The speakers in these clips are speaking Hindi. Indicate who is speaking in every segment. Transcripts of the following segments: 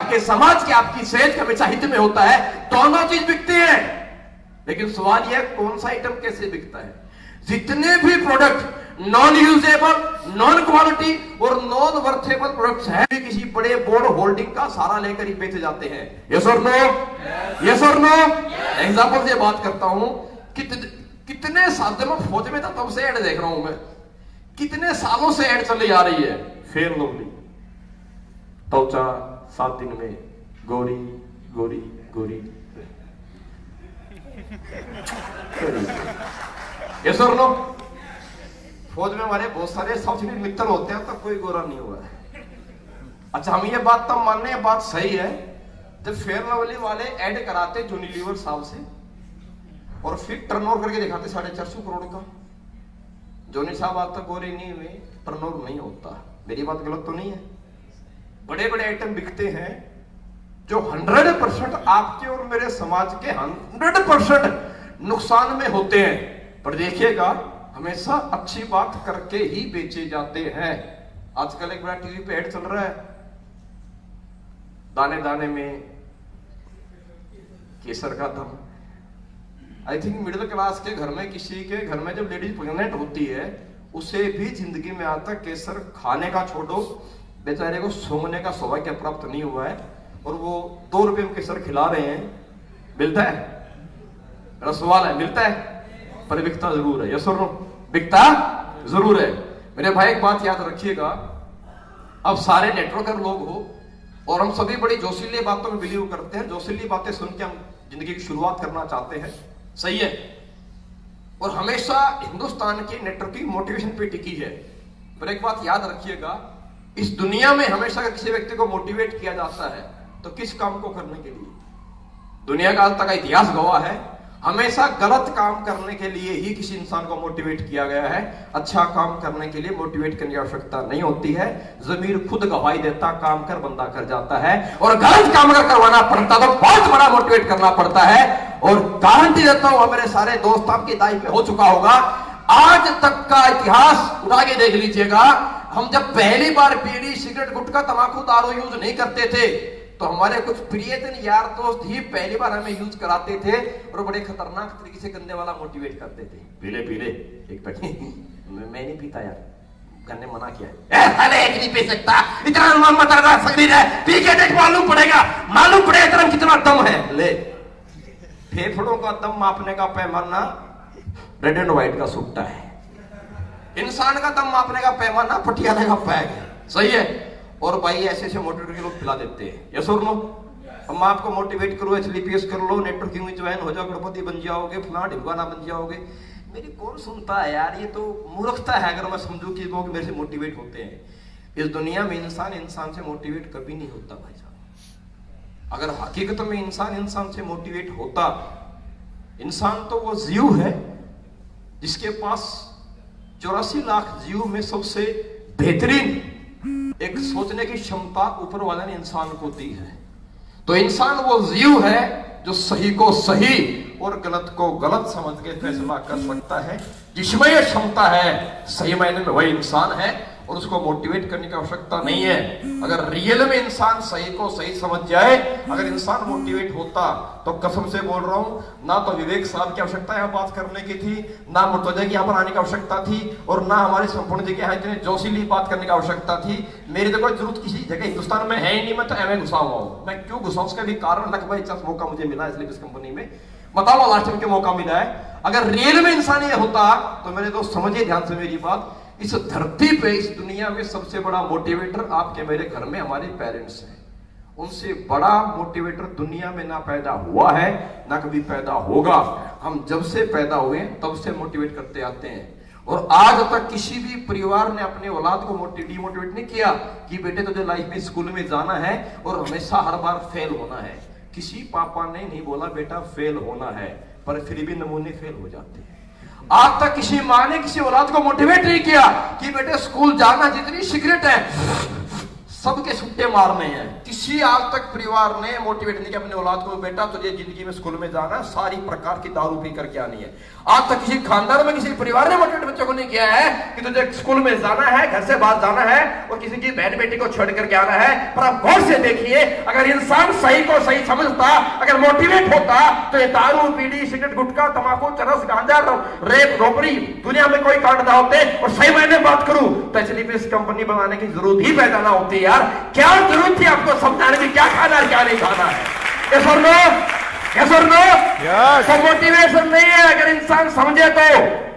Speaker 1: आपके समाज के, आपकी सेहत के हमेशा हित में होता है। दोनों चीज बिकती है, लेकिन सवाल यह कौन सा आइटम कैसे बिकता है। जितने भी product non usable, non quality और नॉन वर्थेबल प्रोडक्ट्स हैं, किसी बड़े बोर्ड होल्डिंग का सहारा लेकर ही बेचे जाते हैं। यस और नो? यस और नो? एग्जांपल से बात करता हूं, कितने साल से मैं फौज में था तब से ऐड देख रहा हूं मैं, कितने सालों से ऐड चली आ रही है। फेयर लवली, त्वचा 7 दिन में गोरी गोरी गोरी। यस और नो? फौज में हमारे बहुत सारे साउथ इंडियन मित्र होते हैं, तब कोई गोरा नहीं हुआ है। अच्छा, हम ये बात तब मानने हैं, बात सही है, जब फेयर लवली वाले ऐड कराते यूनिलीवर साहब से और फिर टर्नओवर करके दिखाते 450 करोड़ का। जोनी साहब आज तक गोरे नहीं हुए, टर्नओवर नहीं होता। मेरी बात गलत तो नहीं है? बड़े बड़े आइटम बिकते हैं जो 100% आपके और मेरे समाज के 100% नुकसान में होते हैं, पर देखिएगा हमेशा अच्छी बात करके ही बेचे जाते हैं। आजकल एक बड़ा टीवी पे ऐड चल रहा है, दाने दाने में केसर का दम। आई थिंक मिडिल क्लास के घर में, किसी के घर में जब लेडीज प्रेग्नेंट होती है, उसे भी जिंदगी में आता केसर खाने का छोड़ो, बेचारे को सूंघने का सौभाग्य प्राप्त नहीं हुआ है, और वो 2 रुपए में केसर खिला रहे हैं। मिलता है? मेरा सवाल है, मिलता है? पर बिकता जरूर है। यस और नो? बिकता जरूर है। मेरे भाई एक बात याद रखिएगा, अब सारे नेटवर्कर लोग हो और हम सभी बड़ी जोशीली बातों में बिलीव करते हैं, जोशीली बातें सुन के हम जिंदगी की शुरुआत करना चाहते हैं, सही है, और हमेशा हिंदुस्तान की नेटवर्किंग मोटिवेशन पे टिकी है। पर एक बात याद रखिएगा, इस दुनिया में हमेशा अगर किसी व्यक्ति को मोटिवेट किया जाता है तो किस काम को करने के लिए? दुनिया का आज तक का इतिहास गवाह है, हमेशा गलत काम करने के लिए ही किसी इंसान को मोटिवेट किया गया है। अच्छा काम करने के लिए मोटिवेट करने की आवश्यकता नहीं होती है, जमीर खुद गवाही देता, काम कर बंदा कर जाता है। और गलत काम अगर करवाना पड़ता तो बहुत बड़ा मोटिवेट करना पड़ता है। और गारंटी देता हूं, मेरे सारे दोस्त आपकी दाई पे हो चुका होगा, आज तक का इतिहास उठा के देख लीजिएगा, हम जब पहली बार बीड़ी, सिगरेट, गुटखा, तंबाकू, दारू यूज नहीं करते थे तो हमारे कुछ प्रियजन यार दोस्त ही पहली बार हमें यूज कराते थे और बड़े खतरनाक तरीके से गंदे वाला मोटिवेट करते थे। पीले पीले एक पैकेट मैं नहीं पीता यार, करने मना किया है। अरे एक नहीं पी सकता, इतना मत शरीर है, पी के देख मालूम पड़ेगा तेरा कितना दम है। ले, फेफड़ों का दम मापने का पैमाना रेड एंड व्हाइट का सुट्टा है, इंसान का दम मापने का पैमाना पटियाला का पैग है, सही है। और भाई ऐसे ऐसे मोटिवेट के लोग पिला देते हैं। यस और नो? हम आपको मोटिवेट करो, HLPS कर लो, नेटवर्किंग में ज्वाइन हो जाओ, करोड़पति बन जाओगे, फलाना ढिमकाना बन जाओगे। मेरी कौन सुनता है यार, ये तो मूर्खता है अगर मैं समझूं कि लोग मेरे से मोटिवेट होते हैं। इस दुनिया में इंसान से मोटिवेट कभी नहीं होता भाई साहब। अगर हकीकत में इंसान से मोटिवेट होता, इंसान तो वो जीव है जिसके पास 84 लाख जीव में सबसे बेहतरीन एक सोचने की क्षमता ऊपर वाले ने इंसान को दी है। तो इंसान वो जीव है जो सही को सही और गलत को गलत समझ के फैसला कर सकता है। जिसमें यह क्षमता है सही मायने में वही इंसान है, और उसको मोटिवेट करने की आवश्यकता नहीं है। अगर रियल में इंसान सही को सही समझ जाए, अगर इंसान मोटिवेट होता, तो कसम से बोल रहा हूं, ना तो विवेक साहब की आवश्यकता यहाँ बात करने की थी, ना मुर्तजा की यहाँ पर आने की आवश्यकता थी, और ना हमारे संपूर्ण जी के यहाँ इतने जोशीली बात करने की आवश्यकता थी। मेरी तो कोई जरूरत किसी जगह हिंदुस्तान में है ही नहीं, मैं तो एवं घुसा हुआ हूँ। मैं क्यों घुसा, उसका भी कारण लग भाई चल मौका मुझे मिला इसलिए इस कंपनी में बताओ लास्ट में क्यों मौका मिला है। अगर रियल में इंसान ये होता तो मेरे दोस्त समझिए ध्यान से मेरी बात, इस धरती पे, इस दुनिया में सबसे बड़ा मोटिवेटर आपके मेरे घर में हमारे पेरेंट्स हैं। उनसे बड़ा मोटिवेटर दुनिया में ना पैदा हुआ है ना कभी पैदा होगा। हम जब से पैदा हुए तब से मोटिवेट करते आते हैं, और आज तक किसी भी परिवार ने अपने औलाद को डिमोटिवेट नहीं किया कि बेटे तुझे लाइफ में स्कूल में जाना है और हमेशा हर बार फेल होना है। किसी पापा ने नहीं बोला बेटा फेल होना है, पर फिर भी नमूने फेल हो जाते हैं। आज तक किसी माँ ने किसी औलाद को मोटिवेट नहीं किया कि बेटे स्कूल जाना, जितनी सिगरेट है सबके सुट्टे मारने हैं। किसी आज तक परिवार ने मोटिवेट नहीं किया अपने औलाद को, बेटा तुझे जिंदगी में स्कूल में जाना, सारी प्रकार की दारू पी करके आनी है। आज तक किसी खानदान में किसी परिवार ने मोटिवेट बच्चों को नहीं किया है कि तुझे स्कूल में जाना है, घर से बाहर जाना है और किसी की बहन बेटी को छोड़ करके आना है। पर आप गौर से देखिए, अगर इंसान सही को सही समझता, अगर मोटिवेट होता, तो ये दारू बीड़ी सिगरेट गुटखा तंबाकू चरस गांजा रेप रोपरी दुनिया में कोई कांड ना होते। और सही मैंने बात करूं तो एचडीपीएस कंपनी बनाने की जरूरत ही पैदा ना होती। यार क्या जरूरत थी आपको समझाने की क्या खाना है क्या नहीं खाना है? ये सुन लो, ये सुन लो, सब मोटिवेशन नहीं है। अगर इंसान समझे तो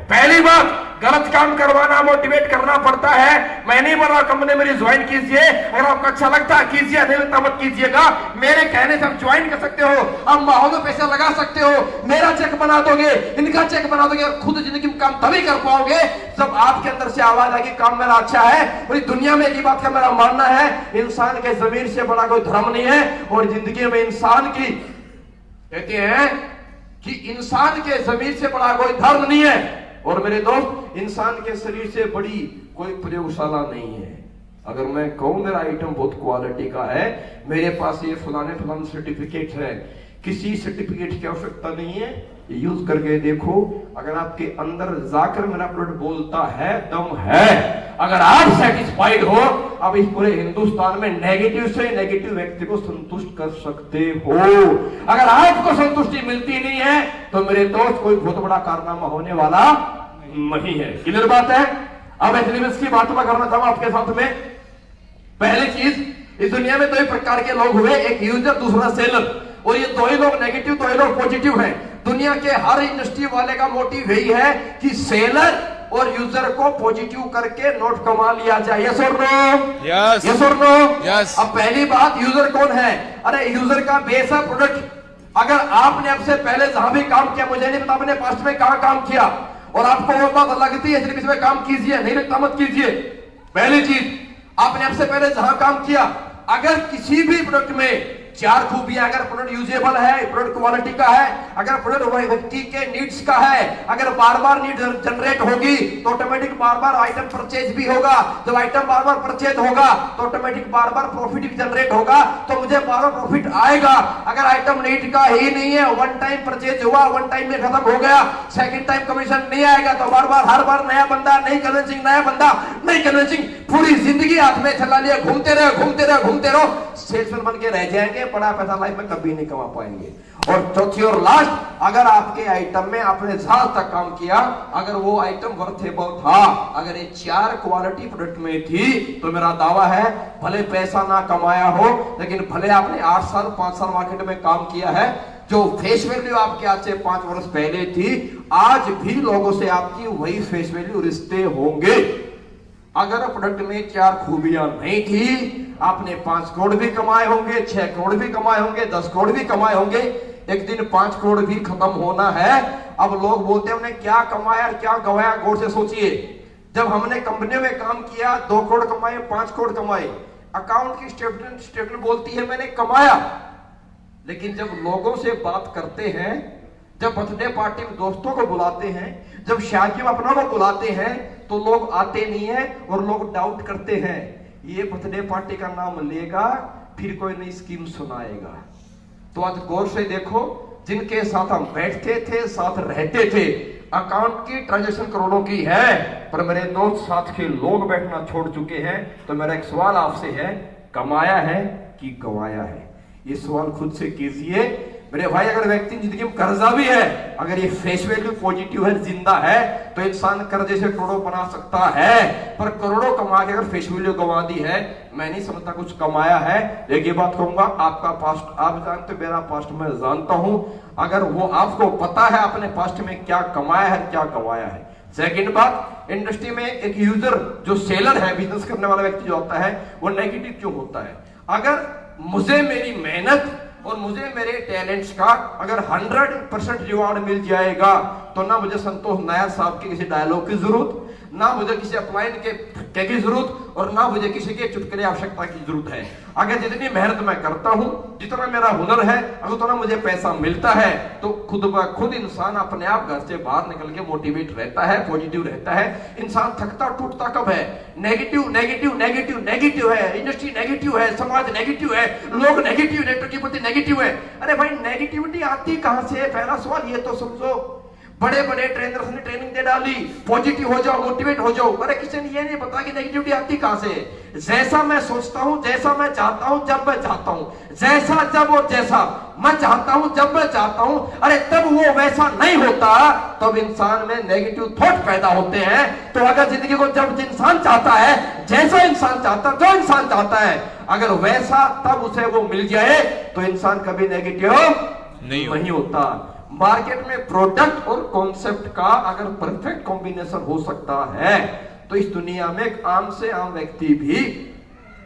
Speaker 1: पहली बात गलत काम करवाना मोटिवेट करना पड़ता है। मैं नहीं बोल रहा कंपनी मेरी ज्वाइन कीजिए, अगर आपको अच्छा लगता है कीजिए, नहीं लगता मत कीजिएगा। मेरे कहने से आप ज्वाइन कर सकते हो, आप माहौल में पैसा लगा सकते हो, मेरा चेक बना दोगे, इनका चेक बना दोगे। खुद जिंदगी में काम तभी कर पाओगे जब आपके अंदर से आवाज आएगी काम मेरा अच्छा है। पूरी दुनिया में एक ही बात का मेरा मानना है, इंसान के जमीर से बड़ा कोई धर्म नहीं है। और जिंदगी में इंसान की कहते हैं कि इंसान के जमीर से बड़ा कोई धर्म नहीं है। और मेरे दोस्त, इंसान के शरीर से बड़ी कोई प्रयोगशाला नहीं है। अगर मैं कहूं मेरा आइटम बहुत क्वालिटी का है, मेरे पास ये फलाने फलाने सर्टिफिकेट है, किसी सर्टिफिकेट की आवश्यकता नहीं है। यूज करके देखो, अगर आपके अंदर जाकर मेरा प्रोडक्ट बोलता है, दम है, अगर आप सेटिस्फाइड हो, आप इस पूरे हिंदुस्तान में नेगेटिव से नेगेटिव व्यक्ति को संतुष्ट कर सकते हो। अगर आपको संतुष्टि मिलती नहीं है तो मेरे दोस्त कोई बहुत बड़ा कारनामा होने वाला नहीं है। क्लियर बात है? अब एचडीपीएस की बात मैं करना चाहूं आपके साथ में। पहली चीज, इस दुनिया में दो ही प्रकार के लोग हुए, एक यूजर दूसरा सेलर। और ये दो ही लोग नेगेटिव, दो ही लोग पॉजिटिव हैं। दुनिया के हर इंडस्ट्री वाले का मोटिव यही है कि सेलर और यूजर को पॉजिटिव करके नोट कमा लिया जाए। यस और नो?
Speaker 2: यस।
Speaker 1: यस और नो?
Speaker 2: यस।
Speaker 1: अब पहली बात, यूजर कौन है? अरे यूजर का बेस है प्रोडक्ट। अगर आपने अब से पहले जहां भी काम किया, मुझे नहीं पता आपने पास्ट में कहां काम किया, और आपको वो बात लगती है इसमें काम कीजिए, नहीं लगता मत कीजिए। पहली चीज, आपने अब से पहले जहां काम किया, अगर किसी भी प्रोडक्ट में चार खूबियां, अगर प्रोडक्ट यूजेबल है, प्रोडक्ट क्वालिटी का है, अगर प्रोडक्ट व्यक्ति के नीड्स का है, अगर बार बार नीड जनरेट होगी तो ऑटोमेटिक बार बार आइटम परचेज भी होगा। जब आइटम बार बार परचेज होगा तो ऑटोमेटिक बार बार प्रॉफिट भी जनरेट होगा, तो मुझे बार बार प्रॉफिट आएगा। अगर आइटम नीड का ही नहीं है, वन टाइम परचेज हुआ, वन टाइम में खत्म हो गया, सेकंड टाइम कमीशन नहीं आएगा, तो बार बार हर बार नया बंदा नहीं कन्विंसिंग, नया बंदा नहीं कन्विंसिंग, पूरी जिंदगी हाथ में चला लिया, घूमते रहो घूमते रहो घूमते रहो, सेल्समैन बन के रह जाएंगे, बड़ा पैसा लाइफ में कभी नहीं कमा पाएंगे। और चौथी और लास्ट, अगर आपके आइटम में आपने ज्यादा तक काम किया, अगर वो आइटम वर्थेबल था, अगर ये चार क्वालिटी प्रोडक्ट में थी, तो मेरा दावा है भले पैसा ना कमाया हो, लेकिन भले आपने 8 साल 5 साल मार्केट में काम किया है, जो फेस वैल्यू आपके आज से 5 वर्ष पहले थी, आज भी लोगों से आपकी वही फेस वैल्यू रिश्ते होंगे। अगर प्रोडक्ट में 4 खूबियां नहीं थी, आपने 5 करोड़ भी कमाए होंगे, 6 करोड़ भी कमाए होंगे, 10 करोड़ भी कमाए होंगे, एक दिन 5 करोड़ भी खत्म होना है। अब लोग बोलते हैं हमने क्या कमाया और क्या गवाया, गौर से सोचिए। जब हमने कंपनी में काम किया, 2 करोड़ कमाए, 5 करोड़ कमाए, अकाउंट की स्टेटमेंट बोलती है मैंने कमाया। लेकिन जब लोगों से बात करते हैं, जब बर्थडे पार्टी में दोस्तों को बुलाते हैं, जब शादी में अपनों को बुलाते हैं, तो लोग आते नहीं है और लोग डाउट करते हैं, ये बर्थडे पार्टी का नाम लेगा फिर कोई नई स्कीम सुनाएगा। तो आज गौर से देखो, जिनके साथ हम बैठते थे, साथ रहते थे, अकाउंट की ट्रांजैक्शन करोड़ों की है, पर मेरे दोस्त साथ के लोग बैठना छोड़ चुके हैं। तो मेरा एक सवाल आपसे है, कमाया है कि गंवाया है? ये सवाल खुद से कीजिए मेरे भाई। अगर व्यक्ति जिंदगी में कर्जा भी है, अगर ये फेस वैल्यू पॉजिटिव है, जिंदा है, तो इंसान कर्जे से करोड़ों बना सकता है। पर करोड़ों कमा के अगर फेस वैल्यू गंवा दी है, मैं नहीं समझता कुछ कमाया है। एक ही बात कहूंगा, आपका पास्ट आप जानते, मेरा पास्ट मैं जानता हूं। अगर वो आपको पता है आपने पास्ट में क्या कमाया है, क्या गंवाया है। सेकंड बात, इंडस्ट्री में एक यूजर जो सेलर है, बिजनेस करने वाला व्यक्ति जो होता है, वो नेगेटिव क्यों होता है? अगर मुझे मेरी मेहनत और मुझे मेरे टैलेंट्स का अगर 100% रिवॉर्ड मिल जाएगा, तो ना मुझे संतोष नायर साहब के किसी डायलॉग की जरूरत, ना मुझे किसी अपलाइन के झटके की जरूरत और ना मुझे किसी के चुटकुले आवश्यकता की जरूरत है। अगर जितनी मेहनत मैं करता हूं, जितना मेरा हुनर है, अगर उतना मुझे पैसा मिलता है, तो खुद ब खुद इंसान अपने आप घर से बाहर निकल के मोटिवेट रहता है, पॉजिटिव रहता है। इंसान थकता टूटता कब है? नेगेटिव नेगेटिव नेगेटिव नेगेटिव है, इंडस्ट्री नेगेटिव है, समाज नेगेटिव है, लोग नेगेटिव, नेटवर्क के प्रति नेगेटिव है। अरे भाई नेगेटिविटी आती कहां से है? पहला सवाल ये तो समझो। बड़े बड़े ट्रेनर्स ने ट्रेनिंग दे डाली, पॉजिटिव हो जाओ, मोटिवेट हो जाओ। अरे किसी ने ये नहीं पता कि नेगेटिविटी आती कहां से है। जैसा मैं सोचता हूं, जैसा मैं चाहता हूं, जब मैं चाहता हूं, जैसा जब और जैसा मैं चाहता हूं, जब मैं चाहता हूं, अरे तब वो वैसा नहीं होता, तब इंसान में नेगेटिव थॉट पैदा होते हैं। तो अगर जिंदगी को जब इंसान चाहता है, जैसा इंसान चाहता, जो इंसान चाहता है, अगर वैसा तब उसे वो मिल जाए, तो इंसान कभी नेगेटिव नहीं होता। मार्केट में प्रोडक्ट और कॉन्सेप्ट का अगर परफेक्ट कॉम्बिनेशन हो सकता है, तो इस दुनिया में एक आम से आम व्यक्ति भी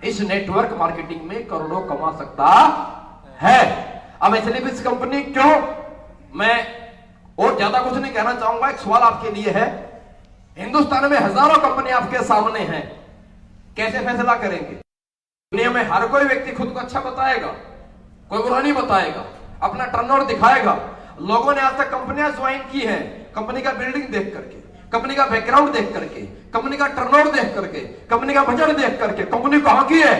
Speaker 1: इस नेटवर्क मार्केटिंग में करोड़ों कमा सकता है। अब एसएलपीस कंपनी क्यों? मैं और ज्यादा कुछ नहीं कहना चाहूंगा, एक सवाल आपके लिए है। हिंदुस्तान में हजारों कंपनी आपके सामने हैं, कैसे फैसला करेंगे? दुनिया में हर कोई व्यक्ति खुद को अच्छा बताएगा, कोई बुरा नहीं बताएगा, अपना टर्नओवर दिखाएगा। लोगों ने आज तक कंपनियां ज्वाइन की हैं, कंपनी का बिल्डिंग देख करके, कंपनी का बैकग्राउंड देख करके, कंपनी का टर्नओवर देख करके, कंपनी का बजट देख करके, कंपनी कहां की है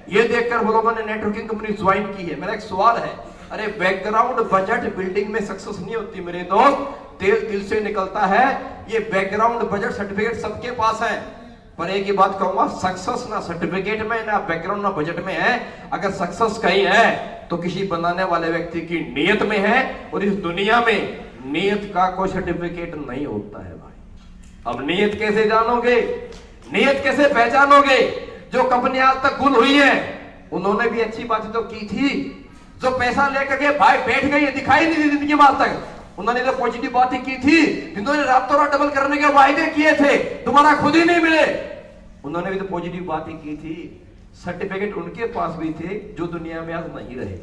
Speaker 1: ये देखकर वो लोगों ने नेटवर्किंग कंपनी ज्वाइन की है। मेरा एक सवाल है, अरे बैकग्राउंड बजट बिल्डिंग में सक्सेस नहीं होती मेरे दोस्त, तेल दिल से निकलता है। ये बैकग्राउंड बजट सर्टिफिकेट सबके पास है, पर एक ही बात कहूंगा, सक्सेस ना सर्टिफिकेट में, ना बैकग्राउंड, ना बजट में है। अगर सक्सेस कहीं है तो किसी बनाने वाले व्यक्ति की नीयत में है, और इस दुनिया में नीयत का कोई सर्टिफिकेट नहीं होता है भाई। अब नीयत कैसे जानोगे, नीयत कैसे पहचानोगे? जो कंपनी आज तक गुल हुई है, उन्होंने भी अच्छी बातें तो की थी। जो पैसा लेकर के भाई बैठ गई, दिखाई नहीं दी जिंदगी में आज तक, उन्होंने तो पॉजिटिव बातें की थी। जिन्होंने रातों रात डबल करने के वायदे किए थे, तुम्हारा खुद ही नहीं मिले, उन्होंने भी तो पॉजिटिव बातें की थी। सर्टिफिकेट उनके पास भी थे जो दुनिया में आज नहीं रहे।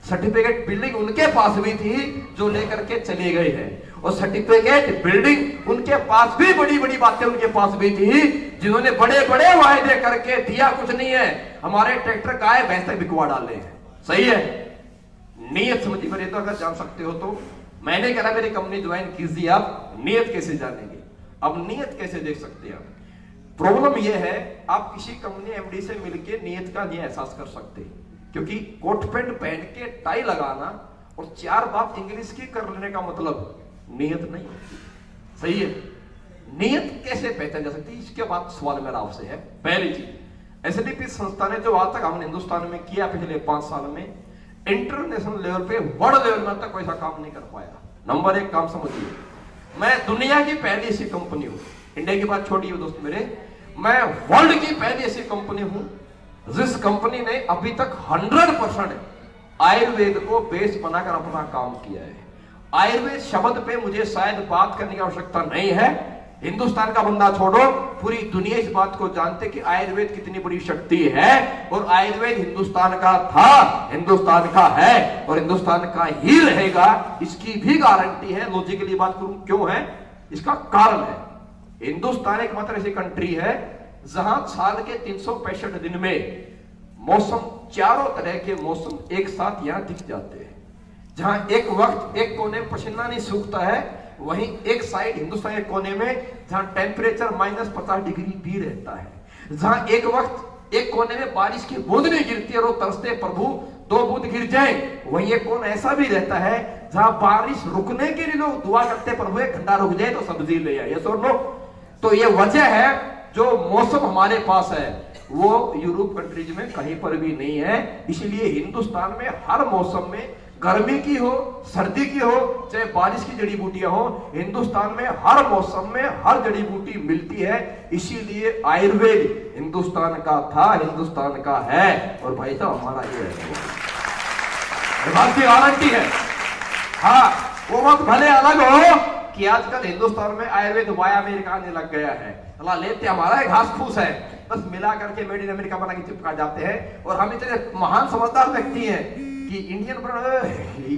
Speaker 1: सर्टिफिकेट बिल्डिंग उनके पास भी थी जो लेकर के चले गए हैं, और सर्टिफिकेट बिल्डिंग उनके पास भी, बड़ी बड़ी बातें उनके पास भी थी, जिन्होंने बड़े बड़े वायदे करके दिया कुछ नहीं है। हमारे ट्रैक्टर गाय भैंस तक बिकवा डाले हैं। सही है, नीयत समझिए मेरे। तो अगर जान सकते हो तो मैंने कहा मेरी कंपनी ज्वाइन कीजिए। आप नीयत कैसे जानेंगे? अब नीयत कैसे देख सकते हैं आप? प्रॉब्लम यह है, आप किसी कंपनी एमडी से मिलके नीयत का नहीं एहसास कर सकते, क्योंकि कोट पैंट पहन के टाई लगाना और 4 बात इंग्लिश की कर लेने का मतलब नीयत नहीं होती। सही है, नीयत कैसे पहचान जा सकती है? इसके बाद सवाल मेरा आपसे है। पहली चीज, एसएलपी संस्था ने जो आज तक हमने हिंदुस्तान में किया पिछले 5 साल में, इंटरनेशनल लेवल पे, वर्ल्ड लेवल में तक कोई ऐसा काम नहीं कर पाया। नंबर 1 काम समझिए, मैं दुनिया की पहली ऐसी कंपनी हूं, इंडिया की बात छोड़िए दोस्त मेरे, मैं वर्ल्ड की पहली ऐसी कंपनी हूं जिस कंपनी ने अभी तक 100% आयुर्वेद को बेस बनाकर अपना काम किया है। आयुर्वेद शब्द पे मुझे शायद बात करने की आवश्यकता नहीं है, हिंदुस्तान का बंदा छोड़ो, पूरी दुनिया इस बात को जानते कि आयुर्वेद कितनी बड़ी शक्ति है, और आयुर्वेद हिंदुस्तान का था, हिंदुस्तान का है, और हिंदुस्तान का ही रहेगा, इसकी भी गारंटी है। लॉजिकली बात करूं क्यों है, इसका कारण है, हिंदुस्तान एक मात्र ऐसी कंट्री है जहां साल के 365 दिन में मौसम, चारों तरह के मौसम एक साथ यहां दिख जाते हैं। जहां एक वक्त एक कोने पसीना नहीं सूखता है, वहीं एक साइड हिंदुस्तान के कोने में जहां टेम्परेचर -50 डिग्री भी रहता है, जहां एक वक्त एक कोने में बारिश की बूंद नहीं गिरती और वो तरसते प्रभु 2 बूंद गिर जाए, वहीं एक कोना ऐसा भी रहता है जहां बारिश रुकने के लिए लोग दुआ करते प्रभु एक घंटा रुक जाए तो सब्जी ले आए। ये सुन लो, तो ये वजह है जो मौसम हमारे पास है वो यूरोप कंट्रीज में कहीं पर भी नहीं है। इसलिए हिंदुस्तान में हर मौसम में, गर्मी की हो, सर्दी की हो, चाहे बारिश की जड़ी बूटियां हो, हिंदुस्तान में हर मौसम में हर जड़ी बूटी मिलती है। इसीलिए आयुर्वेद हिंदुस्तान का था, हिंदुस्तान का है, और भाई साहब हमारा ये है, बात की गारंटी है। हाँ, वो वक्त भले अलग हो कि आजकल हिंदुस्तान में आयुर्वेद वाया अमेरिका आने लग गया है, अल्लाह लेते हमारा है, घास फूस है, बस मिला करके मेड इन अमेरिका बना के चिपका जाते हैं। और हम इतने महान समझदार व्यक्ति हैं कि इंडियन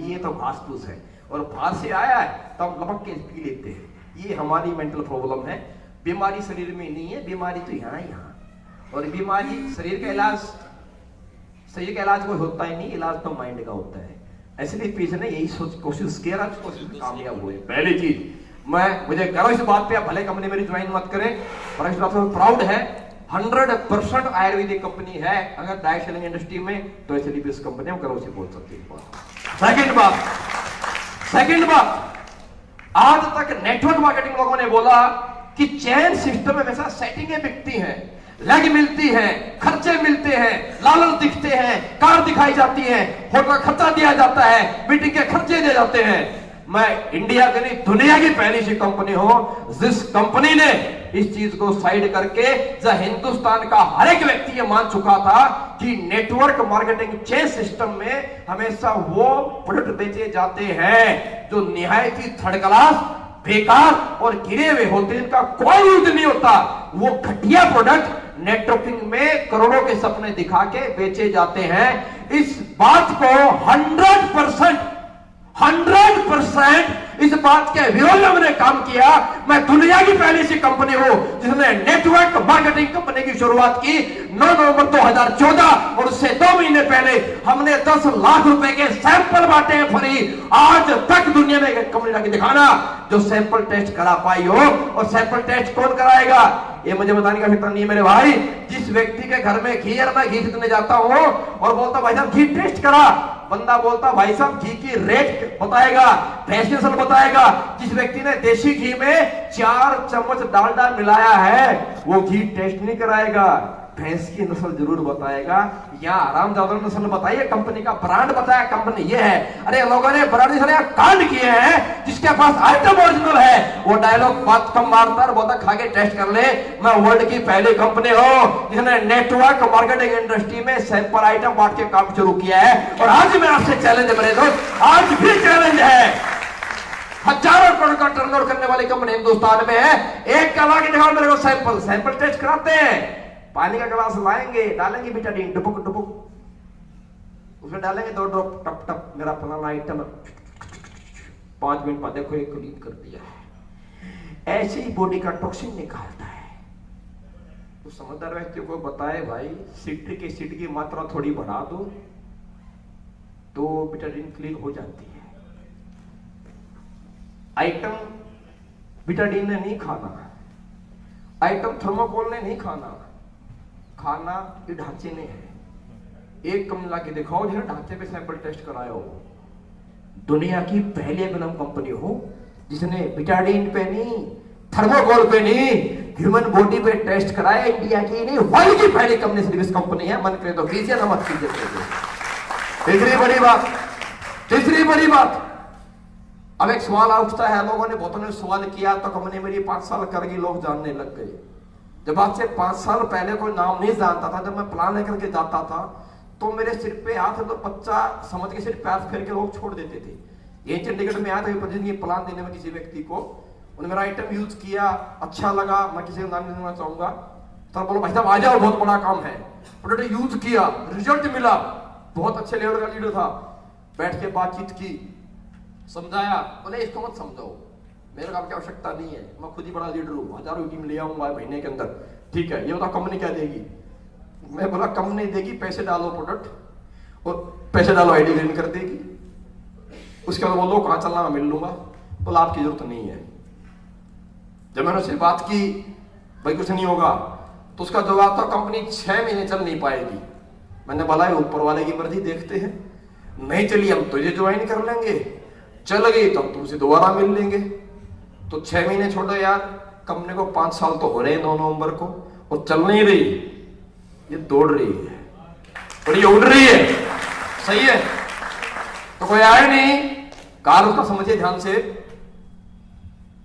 Speaker 1: ये तो घास फूस है, और बाहर से आया है तो हम लपक के पी लेते हैं। ये हमारी मेंटल प्रॉब्लम है। बीमारी शरीर में नहीं है, बीमारी तो यहाँ और बीमारी शरीर का इलाज कोई होता ही नहीं, इलाज तो माइंड का होता है। इसलिए पीछे ने यही सोच कोशिश किया, कोशिश कामयाब हुए। पहली चीज मुझे गर्व इस बात पे, भले कंपनी मेरी ज्वाइन मत करें पर इस बात में प्राउड है, 100% आयुर्वेदिक कंपनी है अगर डायरेक्ट सेलिंग इंडस्ट्री में, तो इसलिए भी इस कंपनी में गर्व से बोल सकते हैं। सेकंड बात, आज तक नेटवर्क मार्केटिंग लोगों ने बोला कि चैन सिस्टम में हमेशा सेटिंगें बिकती हैं, लेग मिलती है, खर्चे मिलते हैं, लालच दिखते हैं, कार दिखाई जाती है, होटल खर्चा दिया जाता है, मीटिंग के खर्चे दिए जाते हैं। मैं इंडिया की नहीं दुनिया की पहली सी कंपनी हूं जिस कंपनी ने इस चीज को साइड करके, जहां हिंदुस्तान का हर एक व्यक्ति ये मान चुका था कि नेटवर्क मार्केटिंग चेन सिस्टम में हमेशा वो प्रोडक्ट बेचे जाते हैं जो निहायत ही थर्ड क्लास, बेकार और गिरे हुए होते हैं, इनका कोई यूज नहीं होता। वो घटिया प्रोडक्ट नेटवर्किंग में करोड़ों के सपने दिखा के बेचे जाते हैं। इस बात को 100% इस बात के विरोध में मैंने काम किया। मैं दुनिया की पहली सी कंपनी हूं जिसने नेटवर्क मार्केटिंग कंपनी की शुरुआत की 9 नवंबर 2014 और उससे 2 महीने पहले हमने 10 लाख रुपए के सैंपल बांटे हैं फ्री। आज तक दुनिया में एक कंपनी लाके दिखाना जो सैंपल टेस्ट करा पाई हो। और सैंपल टेस्ट कौन कराएगा ये मुझे बताने का फिक्र नहीं है मेरे भाई। जिस व्यक्ति के घर में घी, मैं घी खरीदने जाता हूं और बोलता भाई साहब घी टेस्ट करा, बंदा बोलता भाई साहब घी की रेट बताएगा, भैंस की नस्ल बताएगा। जिस व्यक्ति ने देसी घी में 4 चम्मच डालडा मिलाया है वो घी टेस्ट नहीं कराएगा, भैंस की नस्ल जरूर बताएगा या आरामदायक नस्ल बताइए, कंपनी का ब्रांड बताया कंपनी ये है। अरे लोगों ने ब्रांड सारे कांड किए हैं, जिसके पास आइटम ओरिजिनल है वो डायलॉग बात कम मारता है, बोलता खा के टेस्ट कर ले। मैं वर्ल्ड की पहली कंपनी हूं जिसने नेटवर्क मार्केटिंग इंडस्ट्री में सैंपल आइटम बांट के काम शुरू किया है। और आज मैं आपसे चैलेंज है मेरे दोस्त, आज भी चैलेंज है। हजारों करोड़ का टर्नओवर करने वाली कंपनी हिंदुस्तान में है, एक का लाके दिखाओ मेरे को सैंपल टेस्ट कराते हैं। पानी का गिलास लाएंगे, डालेंगे बिटाडीन टुपुक टुपुक, उसमें डालेंगे 2 ड्रॉप टप टप, मेरा फलाना आइटम 5 मिनट बाद देखो एक क्लीन कर दिया है। ऐसे ही बॉडी का टॉक्सिन निकालता है। तो समझदार व्यक्तियों को बताए भाई सिट की मात्रा थोड़ी बढ़ा दो तो बिटाडीन क्लीन हो जाती है। आइटम बिटाडीन ने नहीं खाना, आइटम थर्मोकोल ने नहीं खाना, खाना ये ढांचे ने है। एक कंपनी लाके दिखाओ जिन्हें ढांचे पे सैंपल टेस्ट कराया हो। दुनिया की पहली अभिनव कंपनी हो जिसने बिटाडीन पे नहीं, थर्मोकोल पे नहीं, ह्यूमन बॉडी पे टेस्ट कराया। इंडिया की नहीं वर्ल्ड की पहली कंपनी सिर्फ इस कंपनी है। मन करे तो कीजिए, न मत कीजिए। तीसरी बड़ी बात, अब एक सवाल उठता है, लोगों ने बहुतों ने सवाल किया तो कंपनी मेरी 5 साल कर गई, लोग जानने लग गए। जब आज से 5 साल पहले कोई नाम नहीं जानता था, जब मैं प्लान लेकर के जाता था तो मेरे सिर पे हाथ तो बच्चा समझ के सिर्फ पैर फेर के लोग छोड़ देते थे। ये चंडीगढ़ में आया था ये प्लान देने में किसी व्यक्ति को, उन्होंने मेरा आइटम यूज किया, अच्छा लगा, मैं किसी को नाम नहीं देना चाहूंगा, तो बोलो भाई साहब आ जाओ, बहुत बड़ा काम है। प्रोडक्ट यूज किया, रिजल्ट मिला, बहुत अच्छे लेवल का लीडर था, बैठ के बातचीत की, समझाया, बोले इसको मत समझाओ, मेरे काम की आवश्यकता नहीं है, मैं खुद ही बड़ा लीडर हूँ, हजारों टीम ले आऊंगा महीने के अंदर। ठीक है, ये बताओ कंपनी क्या देगी? मैं बोला कंपनी देगी पैसे डालो प्रोडक्ट और पैसे डालो आईडी ग्रीन कर देगी, उसके बाद बोलो कहाँ चलना मैं मिल लूंगा, बोला आपकी जरूरत नहीं है। जब मैंने उससे बात की भाई कुछ नहीं होगा तो उसका जवाब था कंपनी 6 महीने चल नहीं पाएगी। मैंने बोला ऊपर वाले की मर्जी, देखते हैं, नहीं चली हम तुझे ज्वाइन कर लेंगे, चल गई तो हम तुमसे दोबारा मिल लेंगे। तो 6 महीने छोड़ो यार, कंपनी को 5 साल तो हो रहे हैं 9 नवंबर को, और चल नहीं रही, ये दौड़ रही है और ये उड़ रही है, सही है। तो कोई आए नहीं, कार उसका समझिए ध्यान से।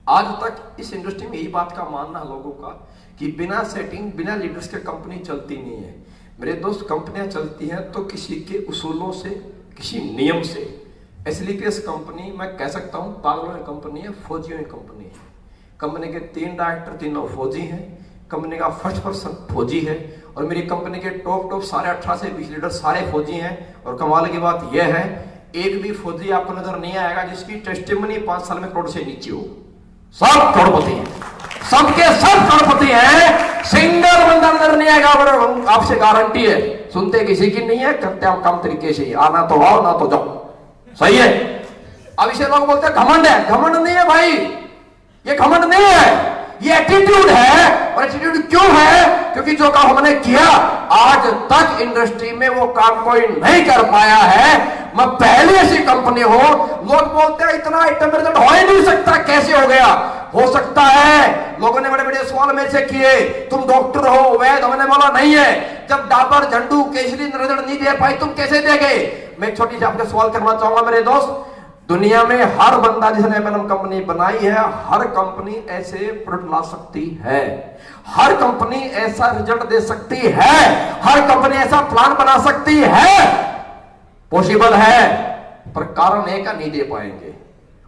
Speaker 1: आज तक इस इंडस्ट्री में यही बात का मानना है लोगों का कि बिना सेटिंग, बिना लीडर्स के कंपनी चलती नहीं है। मेरे दोस्त, कंपनियां चलती हैं तो किसी के उसूलों से, किसी नियम से। एसलीपीएस कंपनी मैं कह सकता हूं पागलों की कंपनी है, फौजियों की कंपनी है। कंपनी के 3 डायरेक्टर तीनों फौजी हैं, कंपनी का फर्स्ट पर्सन फौजी है, और मेरी कंपनी के टॉप सारे 18 से 20 लीडर सारे फौजी हैं। और कमाल की बात यह है, एक भी फौजी आपको नजर नहीं आएगा जिसकी टेस्टिमनी 5 साल में करोड़ से नीचे हो। सब करोड़पति हैं, सबके सब करोड़पति हैं, सिंगल बंदा नजर नहीं आएगा, पर आपसे गारंटी है। सुनते किसी की नहीं है, करते हम कम तरीके से, आना तो आओ ना तो जाओ, सही है। अब इसे लोग बोलते हैं घमंड है, घमंड नहीं है भाई, ये घमंड नहीं है, ये एटीट्यूड है। और एटीट्यूड क्यों है? क्योंकि जो काम हमने किया आज तक इंडस्ट्री में वो काम कोई नहीं कर पाया है। मैं पहली ऐसी कंपनी हो, लोग बोलते हैं इतना आइटम रिजल्ट हो ही नहीं सकता, कैसे हो गया? हो सकता है। लोगों ने बड़े बड़े सवाल मेरे से किए, तुम डॉक्टर हो, वैद, हमने बोला नहीं है। जब डाबर, झंडू, केसरी रिजल्ट नहीं दे पाई, तुम कैसे देगे? मैं छोटी सी आपसे सवाल करना चाहूंगा मेरे दोस्त, दुनिया में हर बंदा जिसने एमएलएम कंपनी बनाई है, हर कंपनी ऐसे प्रोडक्ट ला सकती है, हर कंपनी ऐसा रिजल्ट दे सकती है, हर कंपनी ऐसा प्लान बना सकती है, पॉसिबल है। पर कारण एक नहीं दे पाएंगे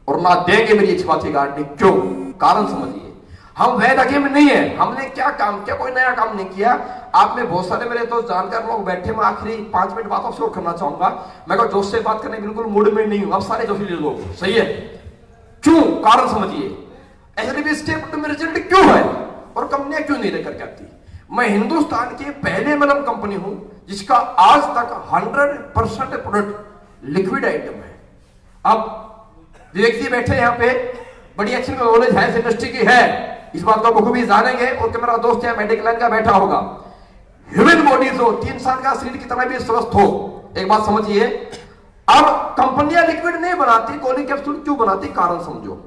Speaker 1: और ना देंगे, मेरी इच्छा की गारंटी। क्यों? कारण समझिए, हम वैद आगे में नहीं है। हमने क्या काम किया? कोई नया काम नहीं किया। आप में बहुत सारे मेरे दोस्त जानकार लोग बैठे, मैं आखिरी 5 मिनट बात आपसे और करना चाहूंगा। मैं को जोश से बात करने बिल्कुल मूड में नहीं हूं, आप सारे जोशीले लोग, सही है। क्यों? कारण समझिए, ऐसे स्टेप में रिजल्ट क्यों है और कंपनियां क्यों नहीं लेकर के आती? मैं हिंदुस्तान की पहले एमएलएम कंपनी हूं जिसका आज तक 100% प्रोडक्ट लिक्विड आइटम है। अब व्यक्ति बैठे यहाँ पे, बड़ी अच्छी नॉलेज है इंडस्ट्री की है, इस बात को बखूबी जानेंगे। और मेरा दोस्त यहाँ मेडिकल लाइन का बैठा होगा, ह्यूमन बॉडीज हो, 3 साल का शरीर कितना भी स्वस्थ हो, एक बात समझिए। अब कंपनियां लिक्विड नहीं बनाती, गोली कैप्सूल क्यों बनाती? कारण समझो,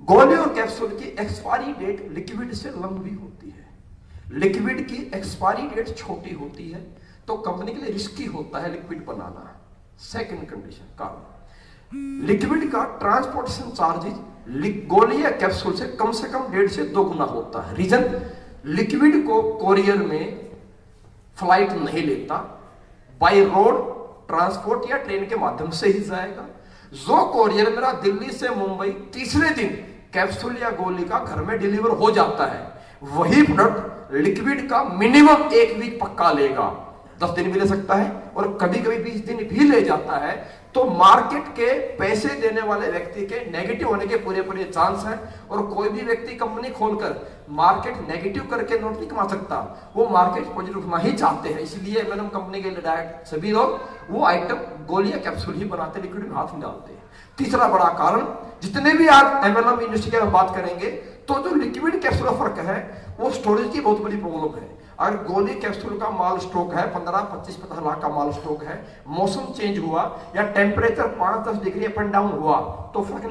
Speaker 1: गोली और कैप्सूल की एक्सपायरी डेट लिक्विड से लंबी होती है, लिक्विड की एक्सपायरी डेट छोटी होती है, तो कंपनी के लिए रिस्की होता है लिक्विड बनाना। सेकंड कंडीशन, कारण लिक्विड का ट्रांसपोर्टेशन चार्जेस गोली या कैप्सूल से कम 1.5 से 2 गुना होता है। रीजन, लिक्विड को कोरियर में फ्लाइट नहीं लेता, बाय रोड ट्रांसपोर्ट या ट्रेन के माध्यम से ही जाएगा। जो कोरियर मेरा दिल्ली से मुंबई तीसरे दिन कैप्सूल या गोली का घर में डिलीवर हो जाता है, वही प्रोडक्ट लिक्विड का मिनिमम 1 वीक पक्का लेगा, 10 दिन भी ले सकता है और कभी कभी 20 दिन भी ले जाता है। तो मार्केट के पैसे देने वाले व्यक्ति के नेगेटिव होने के पूरे पूरे चांस हैं। और कोई भी व्यक्ति कंपनी खोलकर मार्केट नेगेटिव करके नोट नहीं कमा सकता, वो मार्केट पॉजिटिव उठना ही चाहते हैं। इसलिए एमएलएम कंपनी के डायरेक्ट सभी लोग वो आइटम गोली या कैप्सूल ही बनाते, लिक्विड में हाथ नहीं डालते। तीसरा बड़ा कारण, जितने भी आज एमएलएम इंडस्ट्री की बात करेंगे तो जो लिक्विड कैप्सूल का फर्क है वो स्टोरेज की बहुत बड़ी प्रॉब्लम है। अगर गोली कैप्सूल का माल स्टॉक है 15, 25, 50 लाख का माल स्टॉक है, मौसम चेंज हुआ या temperature 5-10 degree up and down हुआ तो फर्क